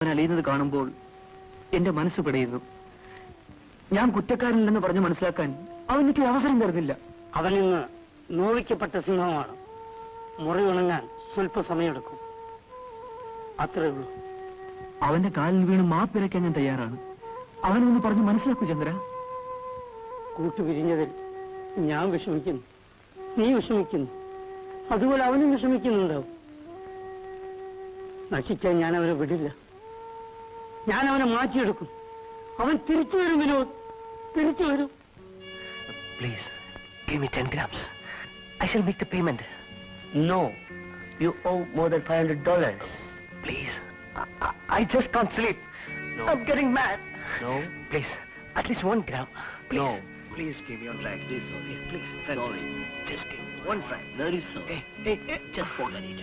അവൻ അലിയുന്നത് കാണുമ്പോൾ എന്റെ മനസ്സ് പിടയുന്നു. ഞാൻ കുറ്റക്കാരനില്ലെന്ന് പറഞ്ഞു മനസ്സിലാക്കാൻ അവൻ എനിക്ക് അവസരം തരുന്നില്ല. അവൻ ഇന്ന് നോവിക്കപ്പെട്ട സിംഹമാണ്. മുറി ഉണങ്ങാൻ സ്വല്പ സമയമെടുക്കും, അത്രേ ഉള്ളൂ. അവന്റെ കാലിൽ വീണ് മാപ്പിരയ്ക്കാൻ ഞാൻ തയ്യാറാണ്. അവനൊന്ന് പറഞ്ഞു മനസ്സിലാക്കൂ ചന്ദ്ര. കൂട്ടുപിരിഞ്ഞതിൽ ഞാൻ വിഷമിക്കുന്നു, നീ വിഷമിക്കുന്നു, അതുപോലെ അവനും വിഷമിക്കുന്നുണ്ടാവും. നശിക്കാൻ ഞാൻ അവനെ വിടില്ല. ഞാൻ അവനെ മാറ്റിയെടുക്കും. അവൻ തിരിച്ചു വരും വിനോദ്, തിരിച്ചു വരും. Please, give me 10 grams. I shall make the payment. No, you owe more than $500. Please, I just can't sleep. No. I'm getting mad. No. Please, at least 1 gram. Please. No. Please give me one franc. Please, sorry. Please, Sorry. just give me 1 franc. Very sorry. Hey, just forget it.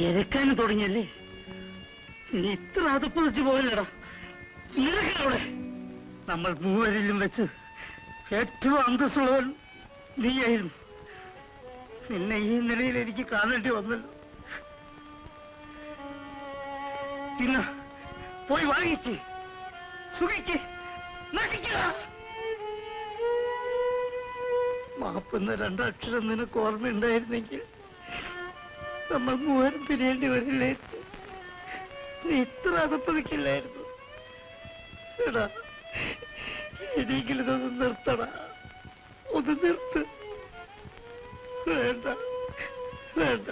എരക്കാൻ തുടങ്ങിയല്ലേ? നീ ഇത്ര അതപ്പൊളിച്ചു പോയില്ലടാ. നിനക്കവിടെ നമ്മൾ മൂവരിലും വെച്ച് ഏറ്റവും അന്തസ്സുള്ളവൻ നീയായിരുന്നു. നിന്നെ ഈ നിലയിൽ എനിക്ക് കാണേണ്ടി വന്നല്ലോ. പിന്നെ പോയി വാങ്ങിച്ച് സുഖിക്ക് നശിക്കുക. മാപ്പെന്ന 2 അക്ഷരം നിനക്ക് ഓർമ്മയുണ്ടായിരുന്നെങ്കിൽ നമ്മൾ മൂവരും പിരിയേണ്ടി വരില്ലായിരുന്നു. നീ ഇത്ര അതപ്പതിക്കില്ലായിരുന്നു. എടാ, ഇനിയെങ്കിലും ഇതൊന്ന് നിർത്തടാ, ഒന്ന് നിർത്ത്. വേണ്ട വേണ്ട.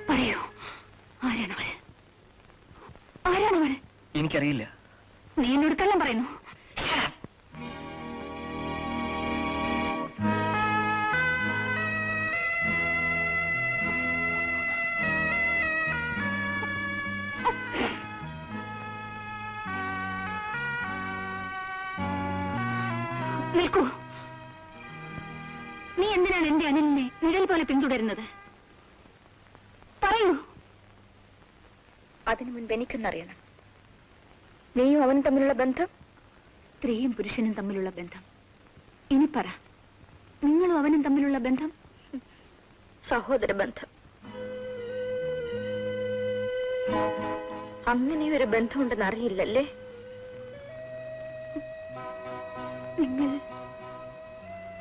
പറയൂ, ആരാണവൻ? എനിക്കറിയില്ല. നീ എന്നോട് കള്ളം പറയുന്നു. നിൽക്കൂ. നീ എന്തിനാണ് എന്റെ അനിലിനെ നിഴൽ പോലെ പിന്തുടരുന്നത്? പറയൂ. അതിനു മുൻപ് എനിക്കൊന്നറിയണം. നീയും അവനും തമ്മിലുള്ള ബന്ധം? സ്ത്രീയും പുരുഷനും തമ്മിലുള്ള ബന്ധം. ഇനി പറ, നിങ്ങളും അവനും തമ്മിലുള്ള ബന്ധം? സഹോദര ബന്ധം. അങ്ങനെയൊരു ബന്ധമുണ്ടെന്ന് അറിയില്ലല്ലേ?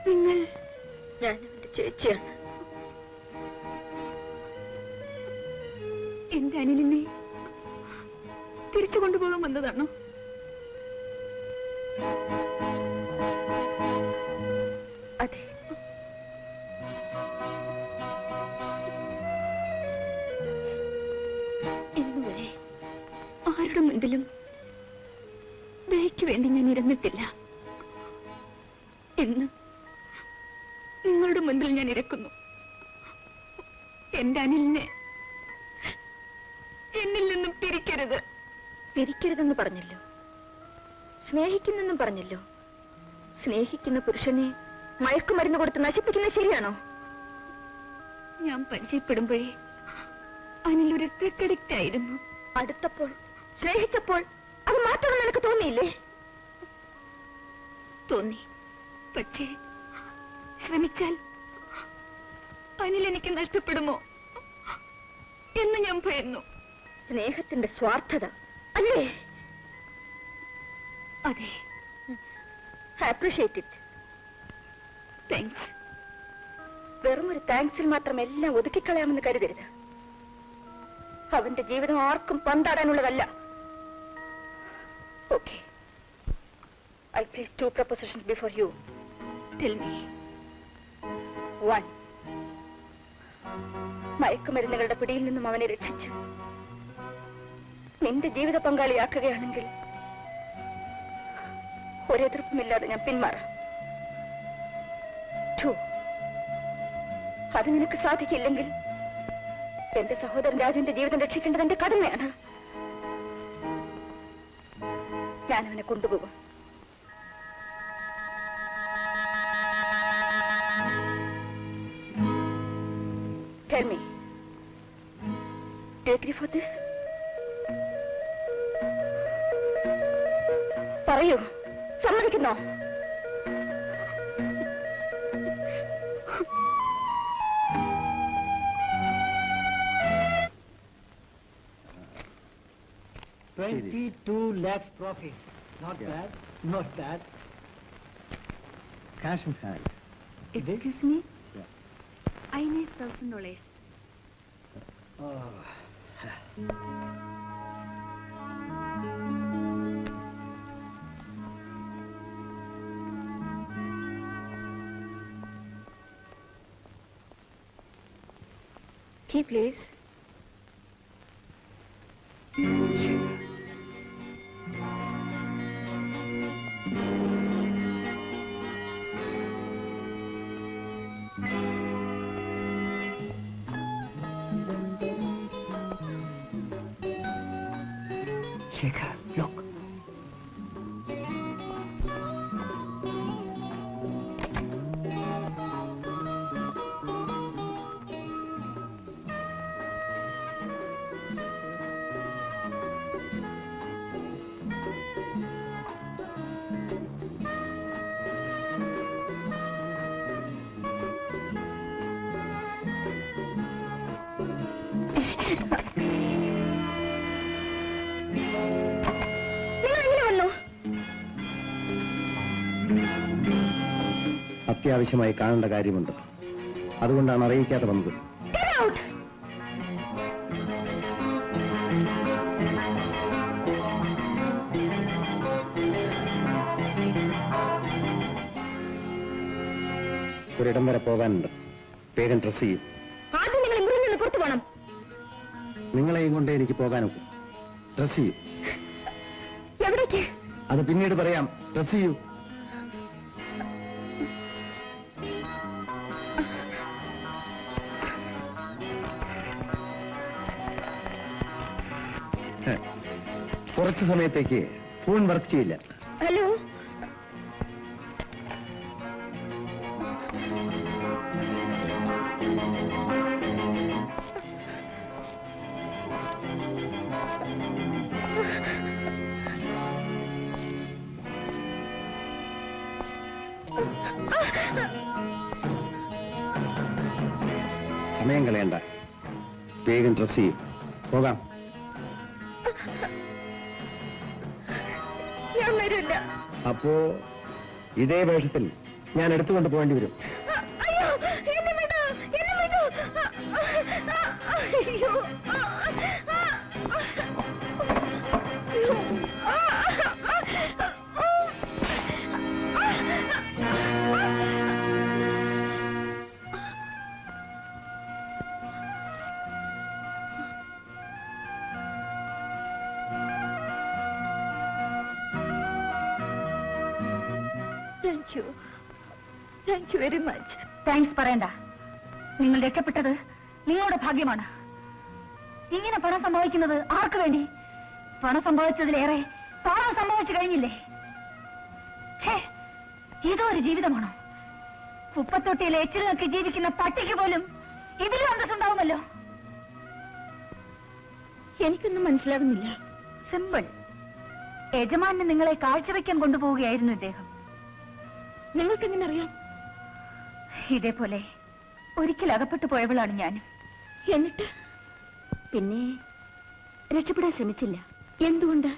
നിങ്ങൾ ഞാൻ അവന്റെ ചേച്ചിയാണ്. എന്റെ അനിലിനെ തിരിച്ചു കൊണ്ടുപോകാൻ വന്നതാണോ? അതെ. ഇന്നുവരെ ആരുടെ മുൻപിലും ദയയ്ക്ക് വേണ്ടി ഞാൻ ഇരുന്നിട്ടില്ല. ഇന്ന് നിങ്ങളുടെ മുൻപിൽ ഞാൻ ഇരക്കുന്നു. എന്റെ അനിലിനെ എന്നിൽ നിന്നും പിരിക്കരുത്. പിരിക്കരുതെന്ന് പറഞ്ഞല്ലോ, സ്നേഹിക്കുന്നെന്നും പറഞ്ഞല്ലോ. സ്നേഹിക്കുന്ന പുരുഷനെ മയക്കുമരുന്ന് കൊടുത്ത് നശിപ്പിക്കുന്നത് ശരിയാണോ? ഞാൻ പരിചയപ്പെടുമ്പോഴേ അനിലൊരു ഡ്രഗ് ആയിരുന്നു. അടുത്തപ്പോൾ, സ്നേഹിച്ചപ്പോൾ അത് മാറ്റണം നിനക്ക് തോന്നിയില്ലേ? തോന്നി. പക്ഷേ ശ്രമിച്ചാൽ അനിൽ എനിക്ക് നഷ്ടപ്പെടുമോ എന്ന് ഞാൻ ഭയന്നു. സ്നേഹത്തിന്റെ സ്വാർത്ഥത അല്ലേ? അതെ. Appreciate it. താങ്ക്സ്. വെറും ഒരു താങ്ക്സിൽ മാത്രം എല്ലാം ഒതുക്കിക്കളയാമെന്ന് കരുതരുത്. അവന്റെ ജീവിതം ആർക്കും പന്താടാനുള്ളതല്ല. Okay. I place 2 propositions before you. Tell me. 1. മയക്കുമരുന്നുകളുടെ പിടിയിൽ നിന്നും അവനെ രക്ഷിച്ച് നിന്റെ ജീവിത പങ്കാളിയാക്കുകയാണെങ്കിൽ ഒരെതിർപ്പുമില്ലാതെ ഞാൻ പിന്മാറാം. 2. അത് നിനക്ക് സാധിക്കില്ലെങ്കിൽ എന്റെ സഹോദരൻ രാജുവിന്റെ ജീവിതം രക്ഷിക്കേണ്ടത് എന്റെ കടമയാണ്. ഞാൻ അവനെ കൊണ്ടുപോകും. Tell me, do you agree for this? പറയൂ, സമ്മതിക്കുന്നോ? $22 lakhs profit. Not bad. Not bad. Cash in hand. Excuse me? Yeah. I need $1,000. Key, please. Shekhar, look. അത്യാവശ്യമായി കാണേണ്ട കാര്യമുണ്ട്. അതുകൊണ്ടാണ് അറിയിക്കാതെ വന്നത്. ഒരിടം വരെ പോകാനുണ്ട്. വേഗം ഡ്രസ് ചെയ്യും. ആദ്യം നിങ്ങൾ ഇവിടെ നിന്ന് പുറത്തു പോകണം. നിങ്ങളെയും കൊണ്ടേ എനിക്ക് പോകാനൊക്കെ. ഡ്രസ് ചെയ്യും. എവിടേക്ക്? അത് പിന്നീട് പറയാം. ഡ്രസ് ചെയ്യൂ. കുറച്ചു സമയത്തേക്ക് ഫോൺ വർക്ക് ചെയ്യില്ല. ഹലോ, സമയം കളയണ്ട. വേഗം ഡ്രസ് ചെയ്യും. പോകാം. ഞാൻ വരില്ല. അപ്പോ ഇതേ വേഷത്തിൽ ഞാൻ എടുത്തുകൊണ്ട് പോകേണ്ടി വരും. അയ്യോ, എന്നെ വിടൂ, എന്നെ വിടൂ. അയ്യോ, thank you very much. Thanks പറയണ്ട. നിങ്ങൾ രക്ഷപ്പെട്ടത് നിങ്ങളുടെ ഭാഗ്യമാണ്. ഇങ്ങനെ പണം സംഭവിക്കുന്നത് ആർക്ക് വേണ്ടി? പണം സംഭവിച്ചതിലേറെ പാവം സംഭവിച്ചു കഴിഞ്ഞില്ലേ? ഛേ, ഇതോ ഒരു ജീവിതമാണോ? കുപ്പത്തൊട്ടിയിൽ എച്ചിൽ നോക്കി ജീവിക്കുന്ന പട്ടിക്ക് പോലും ഇതിലും അന്തസ്സുണ്ടാവുമല്ലോ. എനിക്കൊന്നും മനസ്സിലാകുന്നില്ല. സിമ്പിൾ. യജമാനെ നിങ്ങളെ കാഴ്ചവെക്കാൻ കൊണ്ടുപോവുകയായിരുന്നു ഇദ്ദേഹം. നിങ്ങൾക്കെങ്ങനെ അറിയാം? ഇതേപോലെ ഒരിക്കൽ അകപ്പെട്ടു പോയവളാണ് ഞാൻ. എന്നിട്ട് പിന്നെ രക്ഷപ്പെടാൻ ശ്രമിച്ചില്ല. എന്തുകൊണ്ട്?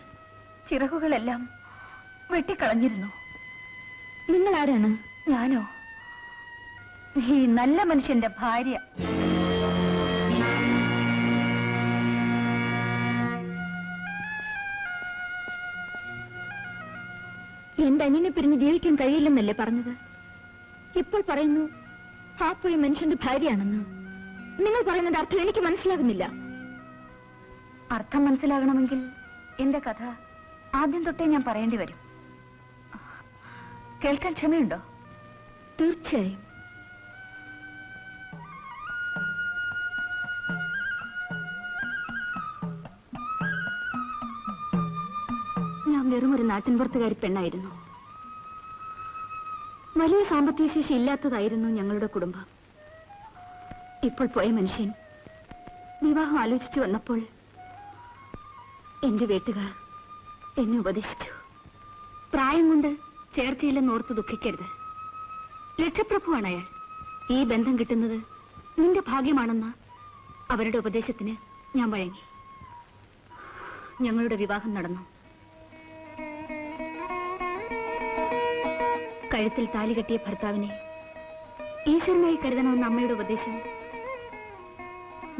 ചിറകുകളെല്ലാം വെട്ടിക്കളഞ്ഞിരുന്നു. നിങ്ങൾ ആരാണ്? ഞാനോ? ഈ നല്ല മനുഷ്യന്റെ ഭാര്യ. എന്റെ അനിയനെ പിരിഞ്ഞ് ജീവിക്കാൻ കഴിയില്ലെന്നല്ലേ പറഞ്ഞത്? ഇപ്പോൾ പറയുന്നു ആ പോയ മനുഷ്യന്റെ ഭാര്യയാണെന്ന്. നിങ്ങൾ പറയുന്നതിന്റെ അർത്ഥം എനിക്ക് മനസ്സിലാകുന്നില്ല. അർത്ഥം മനസ്സിലാകണമെങ്കിൽ എന്റെ കഥ ആദ്യം തൊട്ടേ ഞാൻ പറയേണ്ടി വരും. കേൾക്കാൻ ക്ഷമയുണ്ടോ? തീർച്ചയായും. ഞാൻ വെറും ഒരു നാട്ടിൻപുറത്തുകാരി പെണ്ണായിരുന്നു. വലിയ സാമ്പത്തിക ശേഷി ഇല്ലാത്തതായിരുന്നു ഞങ്ങളുടെ കുടുംബം. ഇപ്പോൾ പോയ മനുഷ്യൻ വിവാഹം ആലോചിച്ചു വന്നപ്പോൾ എന്റെ വീട്ടുകാർ എന്നെ ഉപദേശിച്ചു. പ്രായം കൊണ്ട് ചേർച്ചയില്ലെന്ന് ഓർത്ത് ദുഃഖിക്കരുത്. ലക്ഷപ്രഭുവാണ് അയാൾ. ഈ ബന്ധം കിട്ടുന്നത് നിന്റെ ഭാഗ്യമാണെന്ന അവരുടെ ഉപദേശത്തിന് ഞാൻ വഴങ്ങി. ഞങ്ങളുടെ വിവാഹം നടന്നു. കഴുത്തിൽ താലി കെട്ടിയ ഭർത്താവിനെ ഈശ്വരനായി കരുതണമെന്ന അമ്മയുടെ ഉപദേശം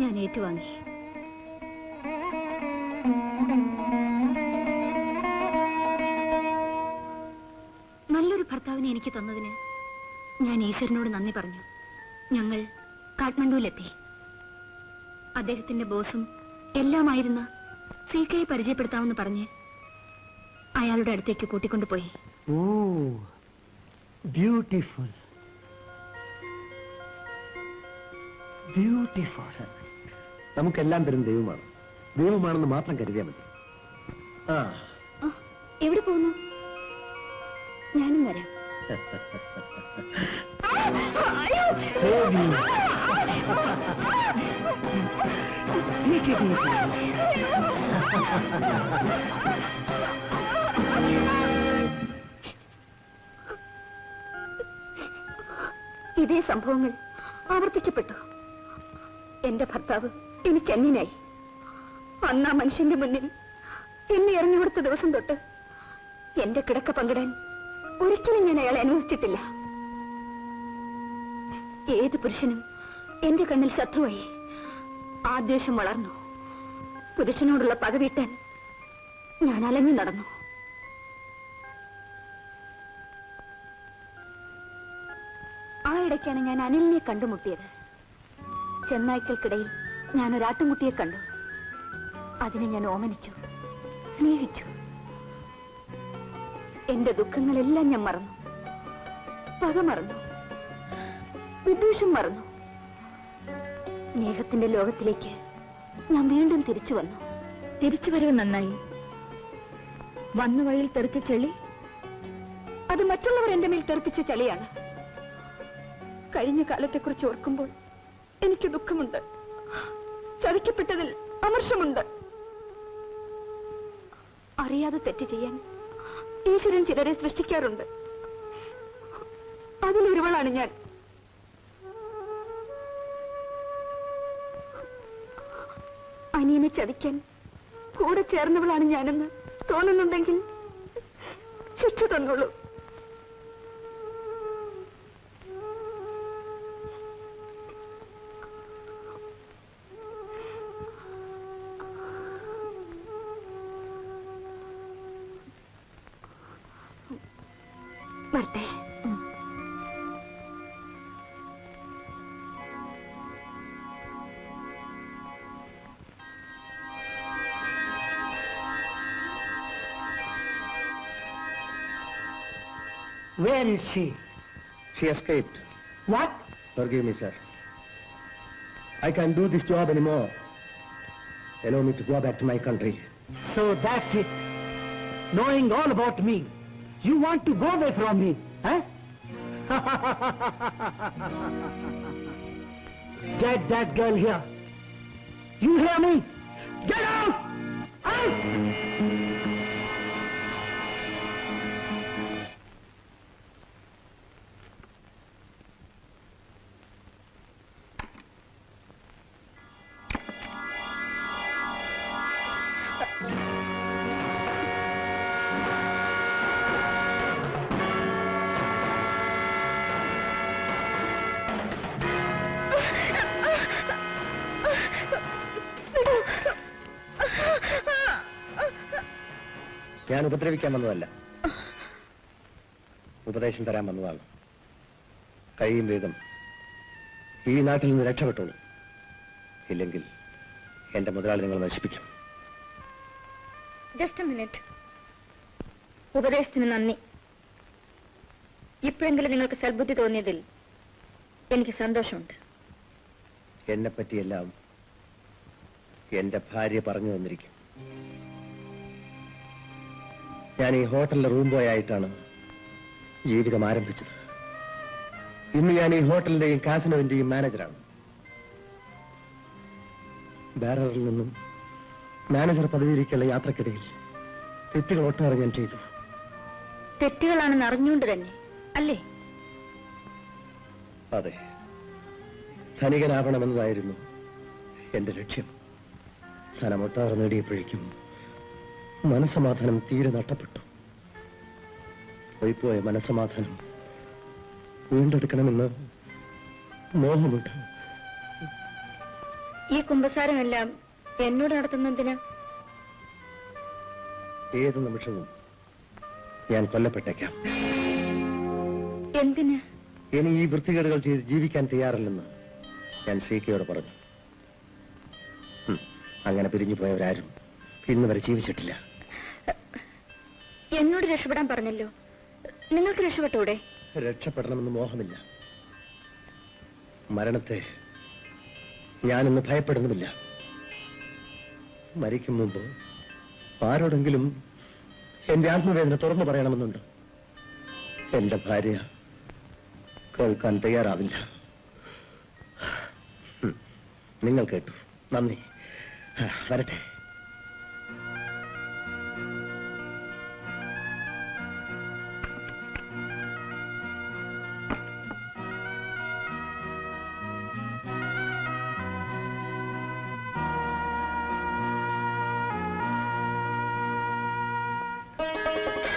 ഞാൻ ഏറ്റുവാങ്ങി. നല്ലൊരു ഭർത്താവിനെ എനിക്ക് തന്നതിന് ഞാൻ ഈശ്വരനോട് നന്ദി പറഞ്ഞു. ഞങ്ങൾ കാഠ്മണ്ഡുവിലെത്തി. അദ്ദേഹത്തിന്റെ ബോസും എല്ലാമായിരുന്ന സീക്കയെ പരിചയപ്പെടുത്താമെന്ന് പറഞ്ഞ് അയാളുടെ അടുത്തേക്ക് കൂട്ടിക്കൊണ്ടുപോയി. ഓ, ബ്യൂട്ടിഫുൾ, ബ്യൂട്ടിഫുൾ. നമുക്കെല്ലാം തരും ദൈവമാണ്. ദൈവമാണെന്ന് മാത്രം കരുതിയാൽ മതി. എവിടെ പോകുന്നു? ഞാനും വരാം. ഇതേ സംഭവങ്ങൾ ആവർത്തിക്കപ്പെട്ടു. എന്റെ ഭർത്താവ് എനിക്ക് അന്യനായി. അന്ന് ആ മനുഷ്യന്റെ മുന്നിൽ എന്നെ ഇറങ്ങിക്കൊടുത്ത ദിവസം തൊട്ട് എന്റെ കിടക്ക പങ്കിടാൻ ഒരിക്കലും ഞാൻ അയാളെ അനുവദിച്ചിട്ടില്ല. ഏത് പുരുഷനും എന്റെ കണ്ണിൽ ശത്രുവായി. ആ ദ്വേഷം വളർന്നു. പുരുഷനോടുള്ള പക വീട്ടാൻ ഞാൻ അലഞ്ഞു നടന്നു. ആ ഇടയ്ക്കാണ് ഞാൻ അനിലിനെ കണ്ടുമുട്ടിയത്. ചെന്നായ്ക്കൾക്കിടയിൽ ഞാൻ ഒരാട്ടുംകുട്ടിയെ കണ്ടു. അതിനെ ഞാൻ ഓമനിച്ചു, സ്നേഹിച്ചു. എന്റെ ദുഃഖങ്ങളെല്ലാം ഞാൻ മറന്നു. പക മറന്നു, വിദ്വേഷം മറന്നു. സ്നേഹത്തിന്റെ ലോകത്തിലേക്ക് ഞാൻ വീണ്ടും തിരിച്ചു വന്നു. തിരിച്ചുവരവ് നന്നായി. വന്ന വഴിയിൽ തെറിച്ച ചെളി, അത് മറ്റുള്ളവർ എന്റെ മേൽ തെറിപ്പിച്ച ചെളിയാണ്. കഴിഞ്ഞ കാലത്തെക്കുറിച്ച് ഓർക്കുമ്പോൾ എനിക്ക് ദുഃഖമുണ്ട്. ചതിക്കപ്പെട്ടതിൽ അമർഷമുണ്ട്. അറിയാതെ തെറ്റ് ചെയ്യാൻ ഈശ്വരൻ ചിലരെ സൃഷ്ടിക്കാറുണ്ട്. അതിലൊരുവളാണ് ഞാൻ. അനിയനെ ചതിക്കാൻ കൂടെ ചേർന്നവളാണ് ഞാനെന്ന് തോന്നുന്നുണ്ടെങ്കിൽ ശിക്ഷ തന്നോളൂ. വരട്ടെ. Where is she? She escaped. What? Forgive me, sir. I can't do this job anymore. Allow me to go back to my country. So that's it. Knowing all about me, you want to go away from me, huh? Get that girl here. You hear me? Get out! Out! ഞാൻ ഉപദ്രവിക്കാൻ വന്നതല്ല. ഉപദേശം തരാൻ വന്നതാണ്. കഴിയും വേഗം ഈ നാട്ടിൽ നിന്ന് രക്ഷപ്പെട്ടോളൂ. ഇല്ലെങ്കിൽ എന്റെ മുതലാളി നിങ്ങൾ നശിപ്പിക്കും. Just A minute. ഉപദേശത്തിന് നന്ദി. ഇപ്പോഴെങ്കിലും നിങ്ങൾക്ക് സൽബുദ്ധി തോന്നിയതിൽ എനിക്ക് സന്തോഷമുണ്ട്. എന്നെപ്പറ്റിയെല്ലാം എന്റെ ഭാര്യ പറഞ്ഞു തന്നിരിക്കും. ഞാൻ ഈ ഹോട്ടലിലെ റൂം ബോയ് ആയിട്ടാണ് ജീവിതം ആരംഭിച്ചത്. ഇന്ന് ഞാൻ ഈ ഹോട്ടലിന്റെയും കാസിനോവിന്റെയും മാനേജറാണ്. ബാരറിൽ നിന്നും മാനേജർ പദവിയിലേക്കുള്ള യാത്രക്കിടയിൽ തെറ്റുകൾ ഒട്ടേറെ ഞാൻ ചെയ്തു. തെറ്റുകളാണെന്ന് അറിഞ്ഞുകൊണ്ട് തന്നെ അല്ലേ? അതെ, ധനികനാകണമെന്നതായിരുന്നു എന്റെ ലക്ഷ്യം. ധനമൊട്ടാറ് നേടിയപ്പോഴേക്കും മനസ്സമാധാനം തീരെ നഷ്ടപ്പെട്ടു. പോയിപ്പോയ മനസ്സമാധാനം വീണ്ടെടുക്കണമെന്ന് മോഹമുണ്ട്. ഈ കുമ്പസാരമെല്ലാം എന്നോട് നടത്തുന്നതിന് ഏത് നിമിഷവും ഞാൻ കൊല്ലപ്പെട്ടേക്കാം. എന്തിന്? ഇനി ഈ വൃത്തികേടുകൾ ചെയ്ത് ജീവിക്കാൻ തയ്യാറില്ലെന്ന് ഞാൻ ശ്രീക്കയോട് പറഞ്ഞു. അങ്ങനെ പിരിഞ്ഞു പോയവരാരും ഇന്ന് വരെ ജീവിച്ചിട്ടില്ല. എന്നോട് രക്ഷപ്പെടാൻ പറഞ്ഞല്ലോ, നിങ്ങൾക്ക് രക്ഷപ്പെട്ടൂടെ? രക്ഷപ്പെടണമെന്ന് മോഹമില്ല. മരണത്തെ ഞാനിന്ന് ഭയപ്പെടുന്നുമില്ല. മരിക്കും മുമ്പ് ആരോടെങ്കിലും എന്റെ ആത്മവേദന തുറന്നു പറയണമെന്നുണ്ട്. എന്റെ ഭാര്യ കേൾക്കാൻ തയ്യാറാവില്ല. നിങ്ങൾ കേട്ടു. നന്ദി. വരട്ടെ.